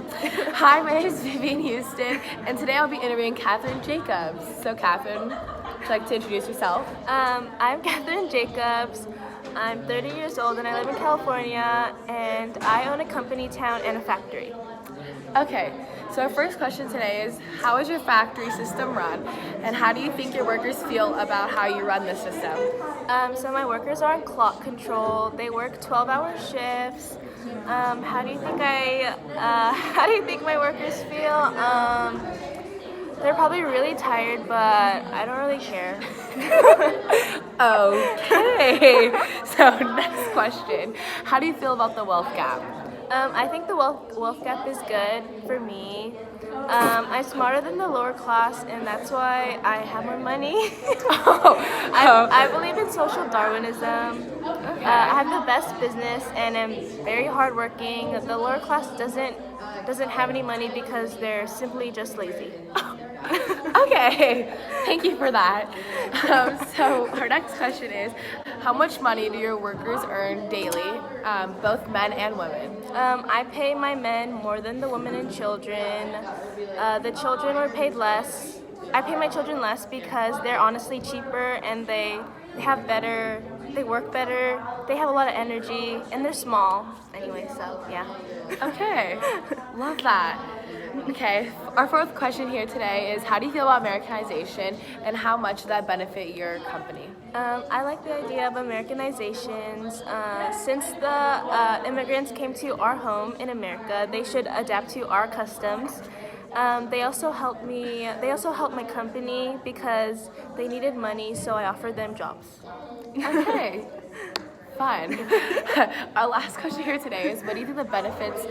Hi, my name is Vivian Houston, and today I'll be interviewing Catherine Jacobs. So, Catherine, would you like to introduce yourself? I'm Catherine Jacobs. I'm 30 years old and I live in California, and I own a company town and a factory. Okay, so our first question today is, how is your factory system run, and how do you think your workers feel about how you run the system? So my workers are on clock control. They work 12-hour shifts. How do you think my workers feel? They're probably really tired, but I don't really care. Okay, so next question, how do you feel about the wealth gap? I think the wealth gap is good for me. I'm smarter than the lower class, and that's why I have more money. I believe in social Darwinism. I have the best business, and I'm very hardworking. The lower class doesn't have any money because they're simply just lazy. Okay, thank you for that. So our next question is, how much money do your workers earn daily, both men and women? I pay my men more than the women and children. The children were paid less. I pay my children less because they're honestly cheaper and they work better, they have a lot of energy, and they're small. Anyway, so yeah. Okay, love that. Okay, our fourth question here today is, how do you feel about Americanization, and how much does that benefit your company? I like the idea of Americanizations. Since the immigrants came to our home in America, they should adapt to our customs. They also helped me. They also helped my company because they needed money, so I offered them jobs. Okay, fun. Our last question here today is, what do you think the benefits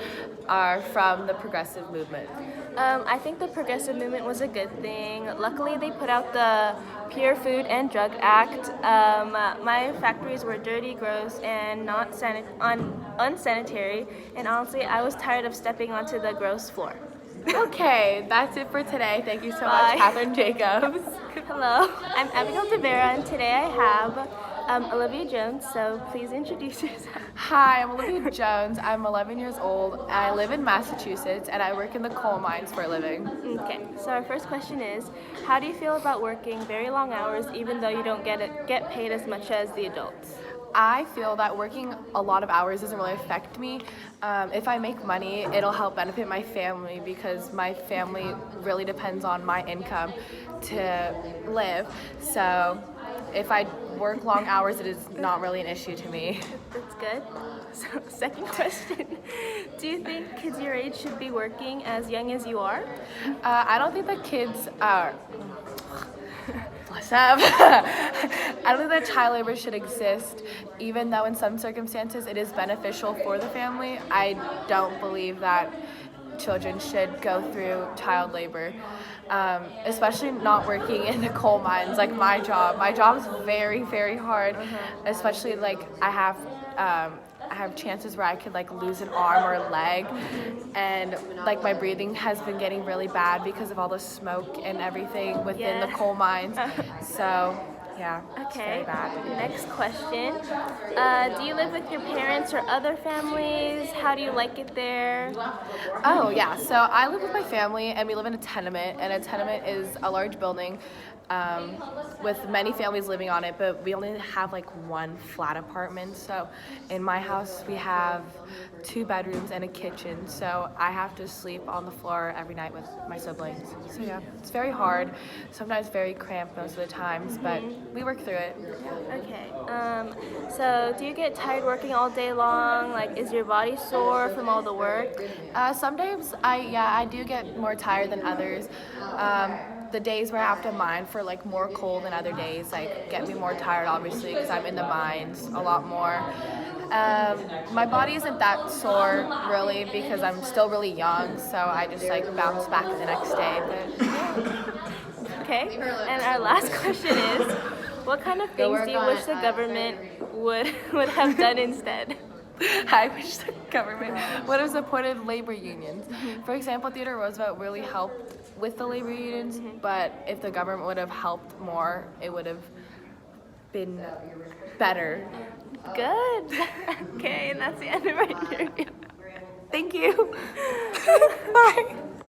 are from the progressive movement? I think the progressive movement was a good thing. Luckily, they put out the Pure Food and Drug Act. My factories were dirty, gross, and not unsanitary. And honestly, I was tired of stepping onto the gross floor. Okay, that's it for today. Thank you so Bye. much, Catherine Jacobs. Hello, I'm Abigail DeVera, and today I have Olivia Jones. So please introduce yourself. Hi, I'm Olivia Jones. I'm 11 years old. I live in Massachusetts, and I work in the coal mines for a living. Okay, so our first question is, how do you feel about working very long hours even though you don't get paid as much as the adults? I feel that working a lot of hours doesn't really affect me. If I make money, it'll help benefit my family because my family really depends on my income to live. So if I work long hours, it is not really an issue to me. That's good. So, second question. Do you think kids your age should be working as young as you are? I don't think that kids are. What's up? I don't think that child labor should exist, even though in some circumstances it is beneficial for the family. I don't believe that children should go through child labor, especially not working in the coal mines like my job. My job is very, very hard, especially like I have chances where I could like lose an arm or a leg, and like my breathing has been getting really bad because of all the smoke and everything within the coal mines. So yeah, it's very Okay. bad. Next question. Do you live with your parents or other families? How do you like it there? Oh yeah, so I live with my family and we live in a tenement, and a tenement is a large building with many families living on it, but we only have like one flat apartment. So in my house we have 2 bedrooms and a kitchen, so I have to sleep on the floor every night with my siblings. So yeah, it's very hard, sometimes very cramped most of the times, but we work through it. Okay. So do you get tired working all day long? Like, is your body sore from all the work? Sometimes I do get more tired than others. The days where I have to mine for like more coal than other days like get me more tired, obviously, because I'm in the mines a lot more. My body isn't that sore really because I'm still really young, so I just like bounce back the next day. But Okay. And our last question is, what kind of things do you wish the government would have done instead? I wish the government would have supported labor unions. For example, Theodore Roosevelt really helped with the labor unions, but if the government would have helped more, it would have been better. Good. Okay, and that's the end of our interview. Thank you. Bye.